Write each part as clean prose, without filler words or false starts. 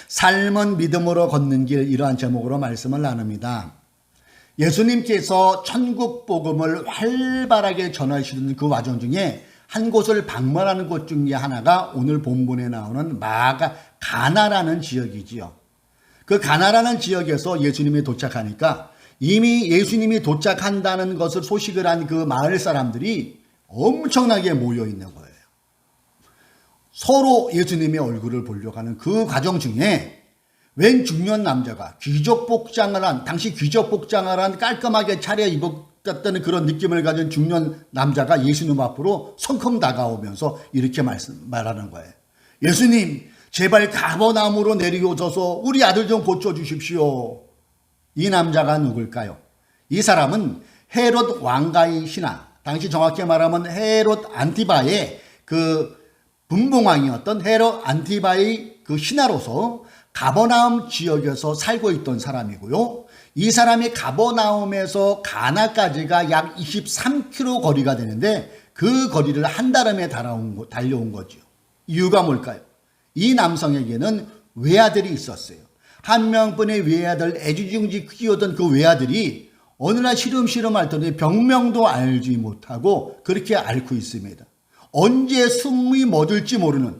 삶은 믿음으로 걷는 길, 이러한 제목으로 말씀을 나눕니다. 예수님께서 천국 복음을 활발하게 전하시는 그 과정 중에 한 곳을 방문하는 곳 중에 하나가 오늘 본문에 나오는 가나라는 지역이지요. 그 가나라는 지역에서 예수님이 도착하니까 이미 예수님이 도착한다는 것을 소식을 한 그 마을 사람들이 엄청나게 모여 있는 거예요. 서로 예수님의 얼굴을 보려고 하는 그 과정 중에 웬 중년 남자가 당시 귀족 복장을 한 깔끔하게 차려입었다는 그런 느낌을 가진 중년 남자가 예수님 앞으로 성큼 다가오면서 이렇게 말하는 거예요. 예수님, 제발 가버나움으로 내려오셔서 우리 아들 좀 고쳐주십시오. 이 남자가 누굴까요? 이 사람은 헤롯 왕가의 신하, 당시 정확히 말하면 헤롯 안티바의 그 분봉왕이었던 헤롯 안티바의 그 신하로서 가버나움 지역에서 살고 있던 사람이고요. 이 사람이 가버나움에서 가나까지가 약 23km 거리가 되는데 그 거리를 한달음에 달려온 거죠. 이유가 뭘까요? 이 남성에게는 외아들이 있었어요. 한 명뿐의 외아들, 애지중지 키우던 그 외아들이 어느 날 시름시름 앓더니 병명도 알지 못하고 그렇게 앓고 있습니다. 언제 숨이 멎을지 모르는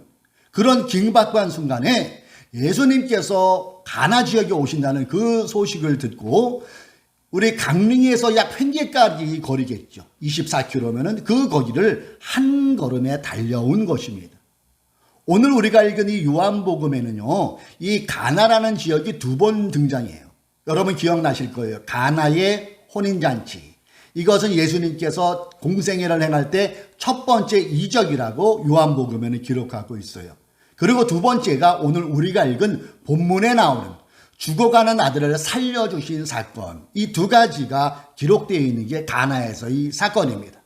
그런 긴박한 순간에 예수님께서 가나 지역에 오신다는 그 소식을 듣고 우리 강릉에서 약 1개까지 거리겠죠. 24km면은 그 거리를 한 걸음에 달려온 것입니다. 오늘 우리가 읽은 이 요한복음에는요, 이 가나라는 지역이 2번 등장해요. 여러분 기억나실 거예요. 가나의 혼인잔치. 이것은 예수님께서 공생애를 행할 때 첫 번째 이적이라고 요한복음에는 기록하고 있어요. 그리고 두 번째가 오늘 우리가 읽은 본문에 나오는 죽어가는 아들을 살려주신 사건. 이 두 가지가 기록되어 있는 게 가나에서의 사건입니다.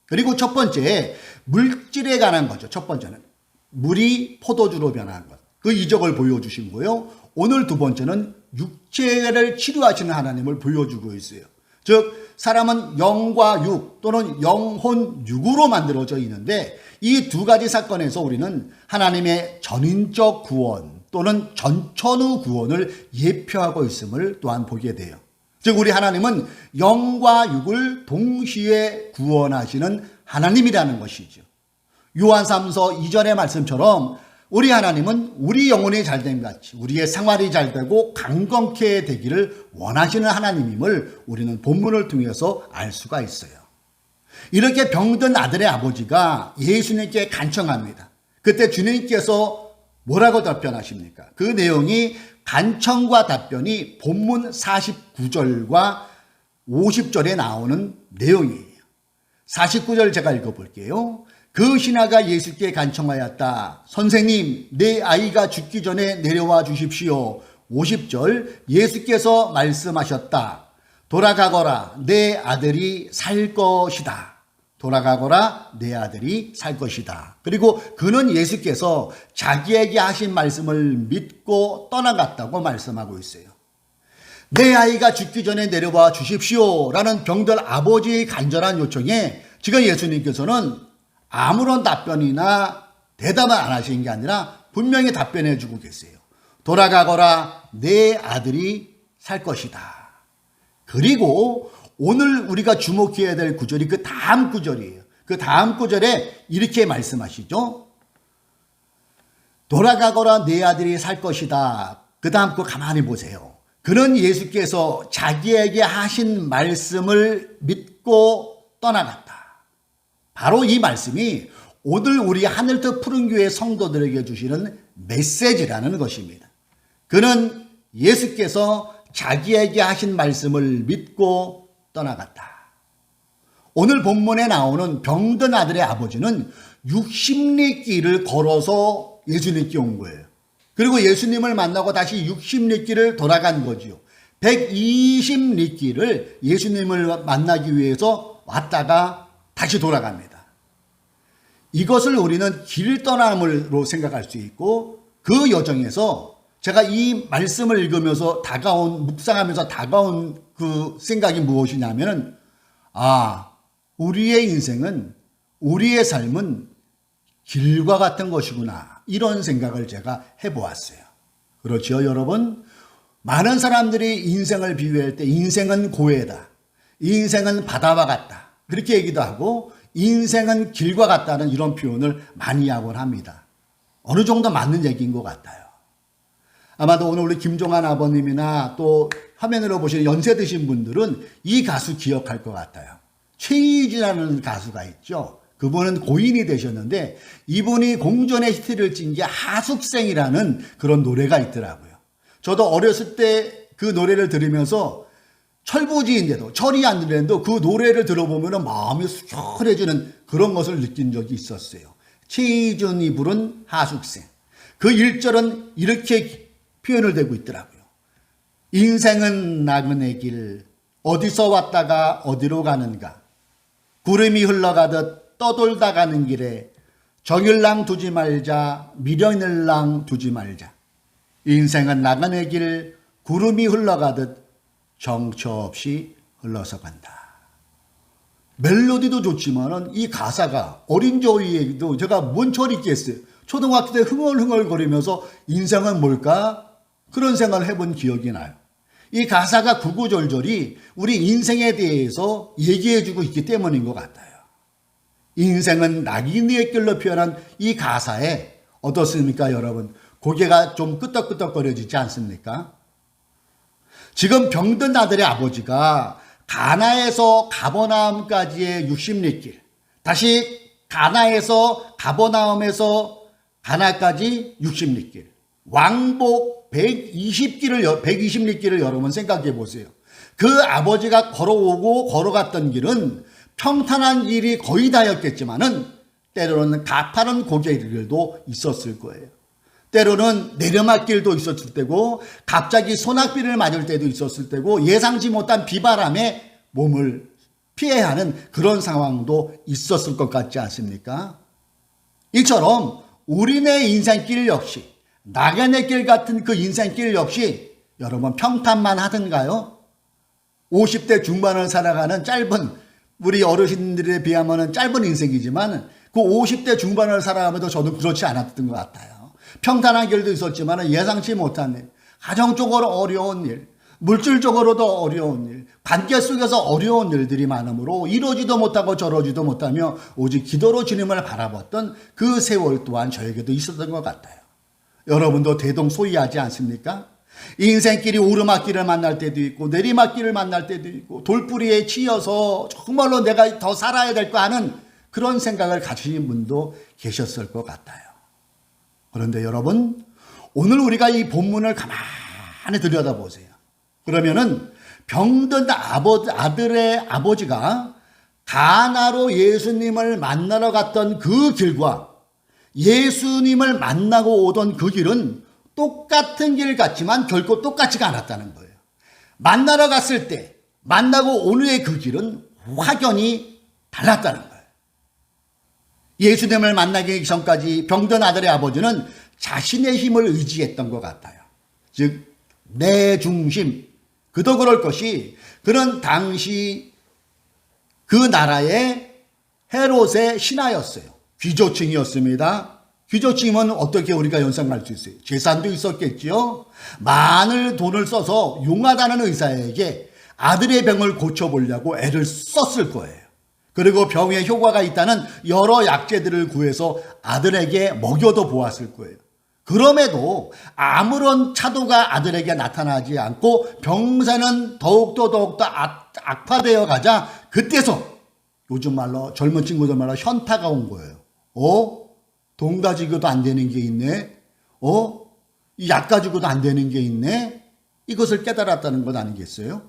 그리고 첫 번째, 물질에 관한 거죠. 첫 번째는 물이 포도주로 변한 것. 그 이적을 보여주신 거예요. 오늘 두 번째는 육체를 치료하시는 하나님을 보여주고 있어요. 즉 사람은 영과 육 또는 영혼 육으로 만들어져 있는데 이 두 가지 사건에서 우리는 하나님의 전인적 구원 또는 전천후 구원을 예표하고 있음을 또한 보게 돼요. 즉 우리 하나님은 영과 육을 동시에 구원하시는 하나님이라는 것이죠. 요한삼서 2절의 말씀처럼 우리 하나님은 우리 영혼이 잘됨 같이 우리의 생활이 잘되고 강건케 되기를 원하시는 하나님임을 우리는 본문을 통해서 알 수가 있어요. 이렇게 병든 아들의 아버지가 예수님께 간청합니다. 그때 주님께서 뭐라고 답변하십니까? 그 내용이 간청과 답변이 본문 49절과 50절에 나오는 내용이에요. 49절 제가 읽어볼게요. 그 신하가 예수께 간청하였다. 선생님, 내 아이가 죽기 전에 내려와 주십시오. 50절 예수께서 말씀하셨다. 돌아가거라, 내 아들이 살 것이다. 돌아가거라, 내 아들이 살 것이다. 그리고 그는 예수께서 자기에게 하신 말씀을 믿고 떠나갔다고 말씀하고 있어요. 내 아이가 죽기 전에 내려와 주십시오 라는 병들 아버지의 간절한 요청에 지금 예수님께서는 아무런 답변이나 대답을 안 하신 게 아니라 분명히 답변해 주고 계세요. 돌아가거라, 내 아들이 살 것이다. 그리고 오늘 우리가 주목해야 될 구절이 그 다음 구절이에요. 그 다음 구절에 이렇게 말씀하시죠. 돌아가거라, 내 아들이 살 것이다. 그 다음 거 가만히 보세요. 그는 예수께서 자기에게 하신 말씀을 믿고 떠나갔다. 바로 이 말씀이 오늘 우리 하늘뜻 푸른교회 성도들에게 주시는 메시지라는 것입니다. 그는 예수께서 자기에게 하신 말씀을 믿고 떠나갔다. 오늘 본문에 나오는 병든 아들의 아버지는 60리 길을 걸어서 예수님께 온 거예요. 그리고 예수님을 만나고 다시 60리 길을 돌아간 거지요. 120리 길을 예수님을 만나기 위해서 왔다가 다시 돌아갑니다. 이것을 우리는 길 떠남으로 생각할 수 있고 그 여정에서 제가 이 말씀을 읽으면서 묵상하면서 다가온 그 생각이 무엇이냐면 우리의 인생은 우리의 삶은 길과 같은 것이구나 이런 생각을 제가 해보았어요. 그렇지요, 여러분? 많은 사람들이 인생을 비유할 때 인생은 고해다. 인생은 바다와 같다. 그렇게 얘기도 하고 인생은 길과 같다는 이런 표현을 많이 하곤 합니다. 어느 정도 맞는 얘기인 것 같아요. 아마도 오늘 우리 김종환 아버님이나 또 화면으로 보시는 연세 드신 분들은 이 가수 기억할 것 같아요. 최희진이라는 가수가 있죠. 그분은 고인이 되셨는데 이분이 공전의 히트를 친 게 하숙생이라는 그런 노래가 있더라고요. 저도 어렸을 때 그 노래를 들으면서 철부지인데도 철이 안 들는데도 그 노래를 들어보면 마음이 수혈해지는 그런 것을 느낀 적이 있었어요. 최희준이 부른 하숙생. 그 1절은 이렇게 표현을 되고 있더라고요. 인생은 나그네 길 어디서 왔다가 어디로 가는가. 구름이 흘러가듯 떠돌다 가는 길에 정일랑 두지 말자 미련일랑 두지 말자. 인생은 나그네 길 구름이 흘러가듯 정처 없이 흘러서 간다. 멜로디도 좋지만은 이 가사가 어린 저희에게도 제가 뭔 철이 있겠어요. 초등학교 때 흥얼흥얼거리면서 인생은 뭘까? 그런 생각을 해본 기억이 나요. 이 가사가 구구절절이 우리 인생에 대해서 얘기해주고 있기 때문인 것 같아요. 인생은 낙인의 길로 표현한 이 가사에 어떻습니까, 여러분? 고개가 좀 끄덕끄덕거려지지 않습니까? 지금 병든 아들의 아버지가 가나에서 가버나움까지의 60리길, 다시 가나에서 가버나움에서 가나까지 60리길, 왕복 120리길을 여러분 생각해 보세요. 그 아버지가 걸어오고 걸어갔던 길은 평탄한 길이 거의 다였겠지만은 때로는 가파른 고개길도 있었을 거예요. 때로는 내려막길도 있었을 때고 갑자기 소낙비를 맞을 때도 있었을 때고 예상치 못한 비바람에 몸을 피해야 하는 그런 상황도 있었을 것 같지 않습니까? 이처럼 우리네 인생길 역시 나그네 길 같은 그 인생길 역시 여러분 평탄만 하던가요? 50대 중반을 살아가는 짧은 우리 어르신들에 비하면 짧은 인생이지만 그 50대 중반을 살아가면서 저도 그렇지 않았던 것 같아요. 평탄한 길도 있었지만 예상치 못한 일, 가정적으로 어려운 일, 물질적으로도 어려운 일, 관계 속에서 어려운 일들이 많으므로 이러지도 못하고 저러지도 못하며 오직 기도로 주님을 바라봤던 그 세월 또한 저에게도 있었던 것 같아요. 여러분도 대동소이하지 않습니까? 인생길이 오르막길을 만날 때도 있고 내리막길을 만날 때도 있고 돌뿌리에 치여서 정말로 내가 더 살아야 될 거 하는 그런 생각을 가지신 분도 계셨을 것 같아요. 그런데 여러분, 오늘 우리가 이 본문을 가만히 들여다보세요. 그러면은 병든 아들의 아버지가 가나로 예수님을 만나러 갔던 그 길과 예수님을 만나고 오던 그 길은 똑같은 길 같지만 결코 똑같지가 않았다는 거예요. 만나러 갔을 때 만나고 온 후의 그 길은 확연히 달랐다는 거예요. 예수님을 만나기 전까지 병든 아들의 아버지는 자신의 힘을 의지했던 것 같아요. 즉 내 중심, 그도 그럴 것이 그는 당시 그 나라의 헤롯의 신하였어요. 귀족층이었습니다. 귀족층이면 어떻게 우리가 연상할 수 있어요? 재산도 있었겠지요. 많은 돈을 써서 용하다는 의사에게 아들의 병을 고쳐보려고 애를 썼을 거예요. 그리고 병에 효과가 있다는 여러 약재들을 구해서 아들에게 먹여도 보았을 거예요. 그럼에도 아무런 차도가 아들에게 나타나지 않고 병세는 더욱더 악화되어 가자 그때서 요즘 말로 젊은 친구들 말로 현타가 온 거예요. 돈 가지고도 안 되는 게 있네. 이 약 가지고도 안 되는 게 있네. 이것을 깨달았다는 것 아니겠어요?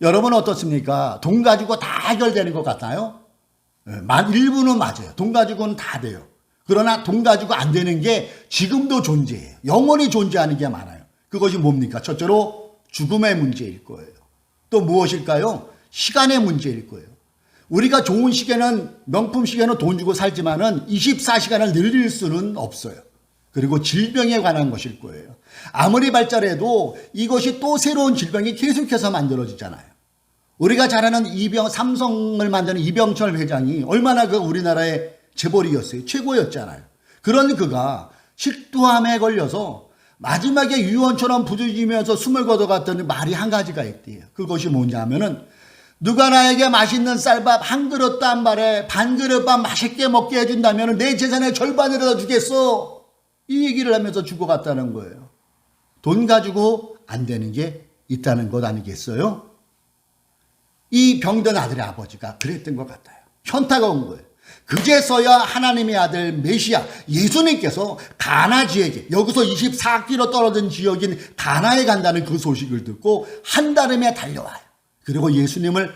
여러분은 어떻습니까? 돈 가지고 다 해결되는 것 같나요? 일부는 맞아요. 돈 가지고는 다 돼요. 그러나 돈 가지고 안 되는 게 지금도 존재해요. 영원히 존재하는 게 많아요. 그것이 뭡니까? 첫째로 죽음의 문제일 거예요. 또 무엇일까요? 시간의 문제일 거예요. 우리가 좋은 시계는 명품 시계는 돈 주고 살지만은 24시간을 늘릴 수는 없어요. 그리고 질병에 관한 것일 거예요. 아무리 발달해도 이것이 또 새로운 질병이 계속해서 만들어지잖아요. 우리가 잘 아는 삼성을 만드는 이병철 회장이 얼마나 그 우리나라의 재벌이었어요. 최고였잖아요. 그런 그가 식도암에 걸려서 마지막에 유언처럼 부르짖으면서 숨을 거둬갔더니 말이 한 가지가 있대요. 그것이 뭐냐면은 누가 나에게 맛있는 쌀밥 한 그릇도 안 바래 반 그릇밥 맛있게 먹게 해준다면 내 재산의 절반이라도 주겠어. 이 얘기를 하면서 죽어갔다는 거예요. 돈 가지고 안 되는 게 있다는 것 아니겠어요? 이 병든 아들의 아버지가 그랬던 것 같아요. 현타가 온 거예요. 그제서야 하나님의 아들 메시아 예수님께서 가나 지역에, 여기서 24km 떨어진 지역인 가나에 간다는 그 소식을 듣고 한달음에 달려와요. 그리고 예수님을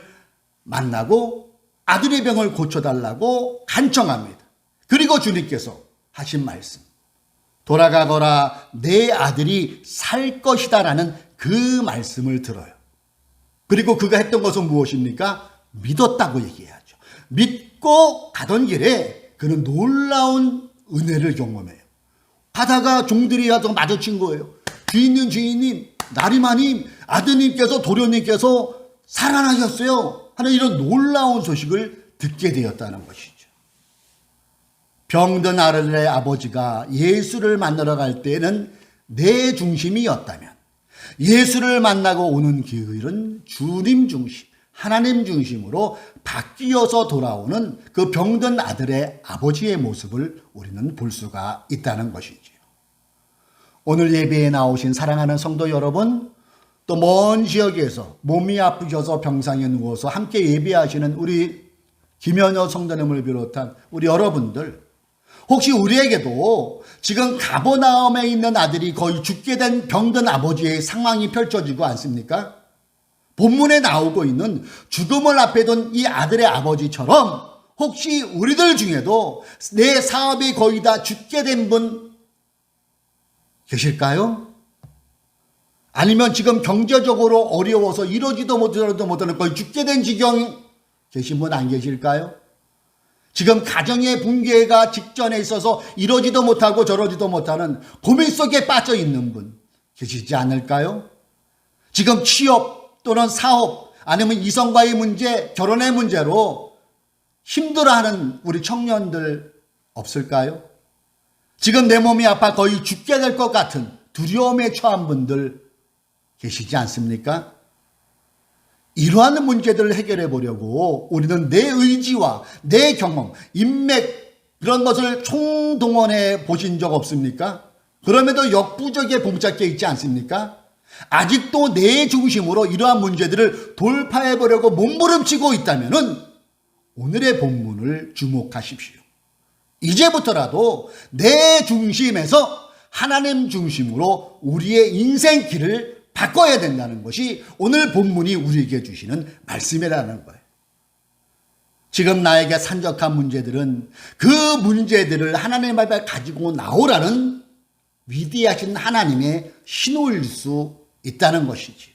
만나고 아들의 병을 고쳐달라고 간청합니다. 그리고 주님께서 하신 말씀, 돌아가거라 내 아들이 살 것이다 라는 그 말씀을 들어요. 그리고 그가 했던 것은 무엇입니까? 믿었다고 얘기해야죠. 믿고 가던 길에 그는 놀라운 은혜를 경험해요. 가다가 종들이 와서 마주친 거예요. 주인님, 나리마님, 아드님께서 도련님께서 살아나셨어요 하는 이런 놀라운 소식을 듣게 되었다는 것이죠. 병든 아들의 아버지가 예수를 만나러 갈 때는 내 중심이었다면 예수를 만나고 오는 길은 주님 중심, 하나님 중심으로 바뀌어서 돌아오는 그 병든 아들의 아버지의 모습을 우리는 볼 수가 있다는 것이지요. 오늘 예배에 나오신 사랑하는 성도 여러분, 또 먼 지역에서 몸이 아프셔서 병상에 누워서 함께 예배하시는 우리 김현여 성도님을 비롯한 우리 여러분들, 혹시 우리에게도 지금 가버나움에 있는 아들이 거의 죽게 된 병든 아버지의 상황이 펼쳐지고 않습니까? 본문에 나오고 있는 죽음을 앞에 둔 이 아들의 아버지처럼 혹시 우리들 중에도 내 사업이 거의 다 죽게 된 분 계실까요? 아니면 지금 경제적으로 어려워서 이러지도 못하는 거의 죽게 된 지경 계신 분 안 계실까요? 지금 가정의 붕괴가 직전에 있어서 이러지도 못하고 저러지도 못하는 고민 속에 빠져 있는 분 계시지 않을까요? 지금 취업 또는 사업 아니면 이성과의 문제, 결혼의 문제로 힘들어하는 우리 청년들 없을까요? 지금 내 몸이 아파 거의 죽게 될 것 같은 두려움에 처한 분들 계시지 않습니까? 이러한 문제들을 해결해 보려고 우리는 내 의지와 내 경험, 인맥 그런 것을 총동원해 보신 적 없습니까? 그럼에도 역부족에 봉착해 있지 않습니까? 아직도 내 중심으로 이러한 문제들을 돌파해 보려고 몸부림치고 있다면 오늘의 본문을 주목하십시오. 이제부터라도 내 중심에서 하나님 중심으로 우리의 인생길을 바꿔야 된다는 것이 오늘 본문이 우리에게 주시는 말씀이라는 거예요. 지금 나에게 산적한 문제들은 그 문제들을 하나님 앞에 가지고 나오라는 위대하신 하나님의 신호일 수 있다는 것이지.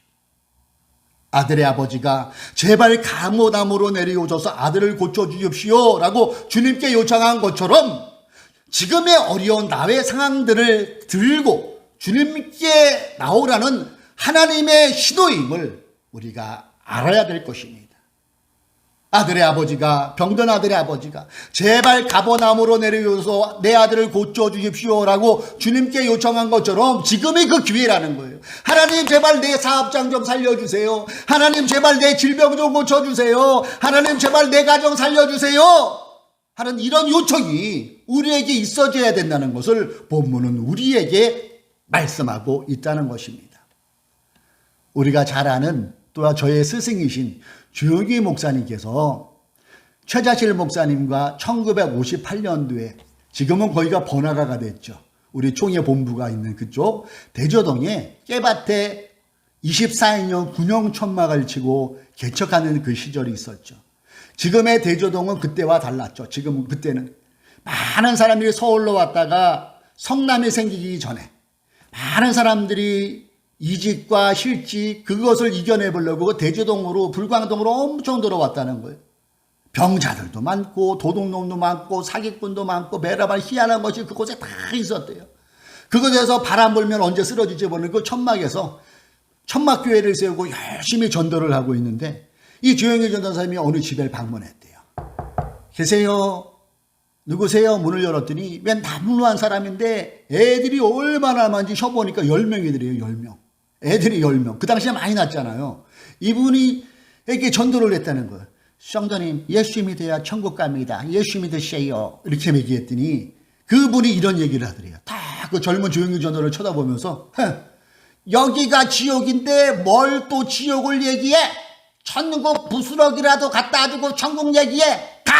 아들의 아버지가 제발 가모담으로 내려오셔서 아들을 고쳐주십시오 라고 주님께 요청한 것처럼 지금의 어려운 나의 상황들을 들고 주님께 나오라는 하나님의 신호임을 우리가 알아야 될 것입니다. 아들의 아버지가, 병든 아들의 아버지가 제발 가버나움으로 내려오셔서 내 아들을 고쳐주십시오라고 주님께 요청한 것처럼 지금이 그 기회라는 거예요. 하나님 제발 내 사업장 좀 살려주세요. 하나님 제발 내 질병 좀 고쳐주세요. 하나님 제발 내 가정 살려주세요 하는 이런 요청이 우리에게 있어져야 된다는 것을 본문은 우리에게 말씀하고 있다는 것입니다. 우리가 잘 아는 또한 저의 스승이신 주영기 목사님께서 최자실 목사님과 1958년도에 지금은 거기가 번화가가 됐죠. 우리 총회 본부가 있는 그쪽 대저동에 깨밭에 24인용 군용 천막을 치고 개척하는 그 시절이 있었죠. 지금의 대저동은 그때와 달랐죠. 지금 그때는 많은 사람들이 서울로 왔다가 성남이 생기기 전에 많은 사람들이 이직과 실직 그것을 이겨내보려고 대저동으로 불광동으로 엄청 들어왔다는 거예요. 병자들도 많고 도둑놈도 많고 사기꾼도 많고 매라발 희한한 것이 그곳에 다 있었대요. 그곳에서 바람 불면 언제 쓰러질지 모르는 그 천막에서 천막교회를 세우고 열심히 전도를 하고 있는데 이 주영일 전도사님이 어느 집에 방문했대요. 계세요? 누구세요? 문을 열었더니 맨 남루한 사람인데 애들이 얼마나 많은지 쳐보니까 10명이더래요. 10명. 애들이 10명. 그 당시에 많이 났잖아요. 이분이 에게 전도를 했다는 거예요. 성도님, 예수 믿어야 천국 갑니다. 예수 믿으세요. 이렇게 얘기했더니 그분이 이런 얘기를 하더래요. 다 그 젊은 조용히 전도를 쳐다보면서 여기가 지옥인데 뭘 또 지옥을 얘기해? 천국 부스러기라도 갖다 주고 천국 얘기해. 가!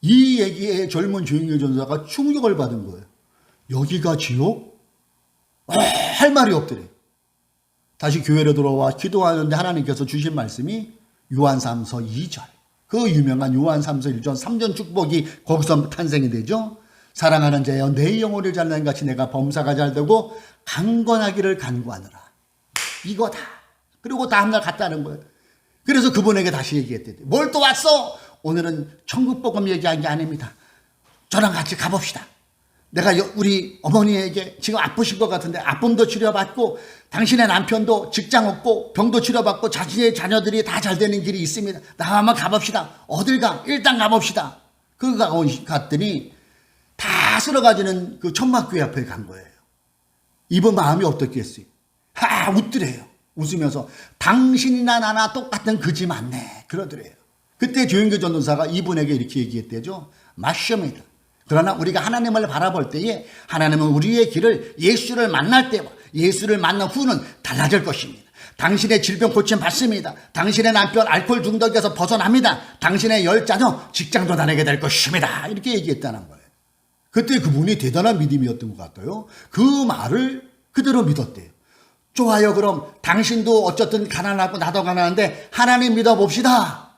이 얘기에 젊은 조용히 전도사가 충격을 받은 거예요. 여기가 지옥? 할 말이 없더래. 다시 교회로 돌아와 기도하는데 하나님께서 주신 말씀이 요한 3서 2절. 그 유명한 요한 3서 1절 3전 축복이 거기서 탄생이 되죠. 사랑하는 자여 내 영혼을 잘난 같이 내가 범사가 잘되고 강건하기를 간구하느라. 이거다. 그리고 다음날 갔다는 거예요. 그래서 그분에게 다시 얘기했대. 뭘 또 왔어? 오늘은 천국복음 얘기한 게 아닙니다. 저랑 같이 가봅시다. 내가 우리 어머니에게 지금 아프신 것 같은데 아픔도 치료받고 당신의 남편도 직장 없고 병도 치료받고 자신의 자녀들이 다 잘 되는 길이 있습니다. 나와 한번 가봅시다. 어딜 가? 일단 가봅시다. 갔더니 다 쓸어가지는 그 천막교회 앞에 간 거예요. 이분 마음이 어떻겠어요? 웃더래요. 웃으면서 당신이나 나나 똑같은 거지 맞네. 그러더래요. 그때 조영교 전도사가 이분에게 이렇게 얘기했대죠. 맞습니다. 그러나 우리가 하나님을 바라볼 때에 하나님은 우리의 길을 예수를 만날 때와 예수를 만난 후는 달라질 것입니다. 당신의 질병 고침 받습니다. 당신의 남편 알코올 중독에서 벗어납니다. 당신의 10자녀 직장도 다니게 될 것입니다. 이렇게 얘기했다는 거예요. 그때 그분이 대단한 믿음이었던 것 같아요. 그 말을 그대로 믿었대요. 좋아요. 그럼 당신도 어쨌든 가난하고 나도 가난한데 하나님 믿어봅시다.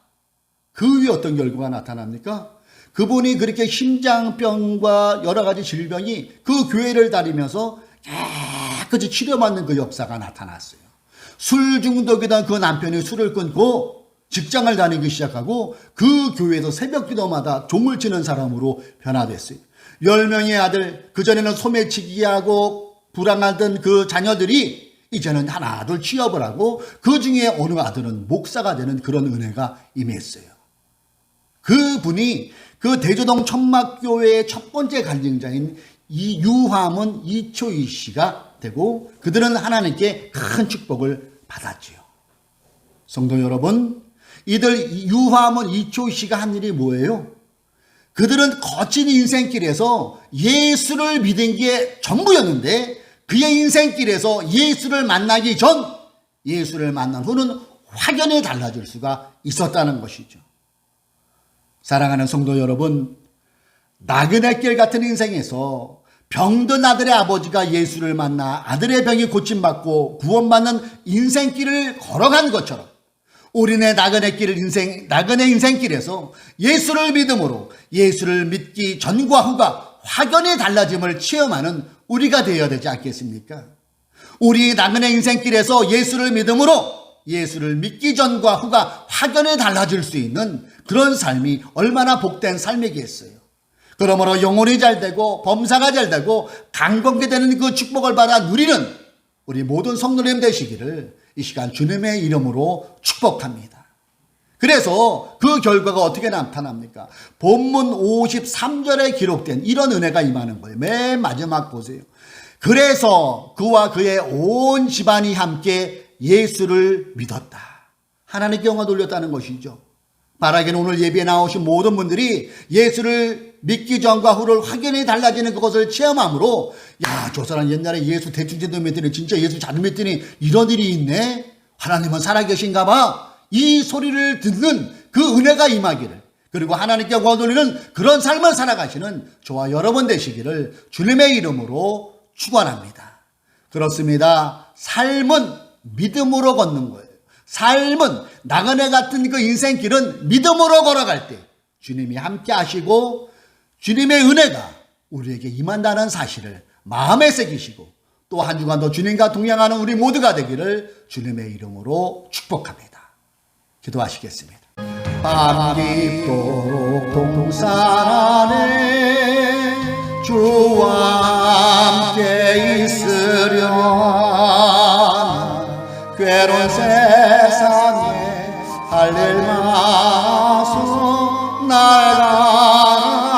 그 위에 어떤 결과가 나타납니까? 그분이 그렇게 심장병과 여러 가지 질병이 그 교회를 다니면서 깨끗이 치료받는 그 역사가 나타났어요. 술 중독이던 그 남편이 술을 끊고 직장을 다니기 시작하고 그 교회에서 새벽 기도마다 종을 치는 사람으로 변화됐어요. 10명의 아들, 그전에는 소매치기하고 불안하던 그 자녀들이 이제는 하나둘 취업을 하고 그 중에 어느 아들은 목사가 되는 그런 은혜가 임했어요. 그분이 그 대조동 천막교회의 첫 번째 간증자인 이 유화문 이초희 씨가 되고 그들은 하나님께 큰 축복을 받았지요. 성도 여러분, 이들 유화문 이초희 씨가 한 일이 뭐예요? 그들은 거친 인생길에서 예수를 믿은 게 전부였는데 그의 인생길에서 예수를 만나기 전 예수를 만난 후는 확연히 달라질 수가 있었다는 것이죠. 사랑하는 성도 여러분, 나그네길 같은 인생에서 병든 아들의 아버지가 예수를 만나 아들의 병이 고침받고 구원받는 인생길을 걸어간 것처럼 우리네 나그네 인생길에서 예수를 믿음으로 예수를 믿기 전과 후가 확연히 달라짐을 체험하는 우리가 되어야 되지 않겠습니까? 우리 나그네 인생길에서 예수를 믿음으로 예수를 믿기 전과 후가 확연히 달라질 수 있는 그런 삶이 얼마나 복된 삶이겠어요. 그러므로 영혼이 잘되고 범사가 잘되고 강건케 되는 그 축복을 받아 누리는 우리 모든 성도님 되시기를 이 시간 주님의 이름으로 축복합니다. 그래서 그 결과가 어떻게 나타납니까? 본문 53절에 기록된 이런 은혜가 임하는 거예요. 맨 마지막 보세요. 그래서 그와 그의 온 집안이 함께 예수를 믿었다. 하나님께 영광 돌렸다는 것이죠. 바라기는 오늘 예배에 나오신 모든 분들이 예수를 믿기 전과 후를 확연히 달라지는 그것을 체험함으로 야, 저 사람 옛날에 예수 대충 믿더니 진짜 예수 잘 믿더니 이런 일이 있네. 하나님은 살아계신가 봐. 이 소리를 듣는 그 은혜가 임하기를 그리고 하나님께 영광 돌리는 그런 삶을 살아가시는 저와 여러분 되시기를 주님의 이름으로 축원합니다. 그렇습니다. 삶은 믿음으로 걷는 거예요. 삶은 나그네 같은 그 인생길은 믿음으로 걸어갈 때 주님이 함께 하시고 주님의 은혜가 우리에게 임한다는 사실을 마음에 새기시고 또 한 주간도 주님과 동행하는 우리 모두가 되기를 주님의 이름으로 축복합니다. 기도하시겠습니다. 밤 깊도록 동산 안에 주와 함께 있으려 괴로운 세상에 할 일 마소 날 가라명하시나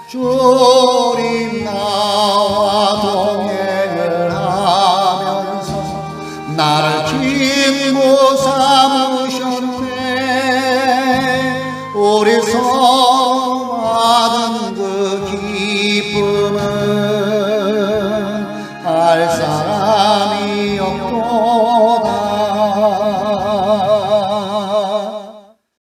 주님 나와 동행을 하면서 나를 친구 삼으셨네. 오래서 받은 그 기쁨은 알 사람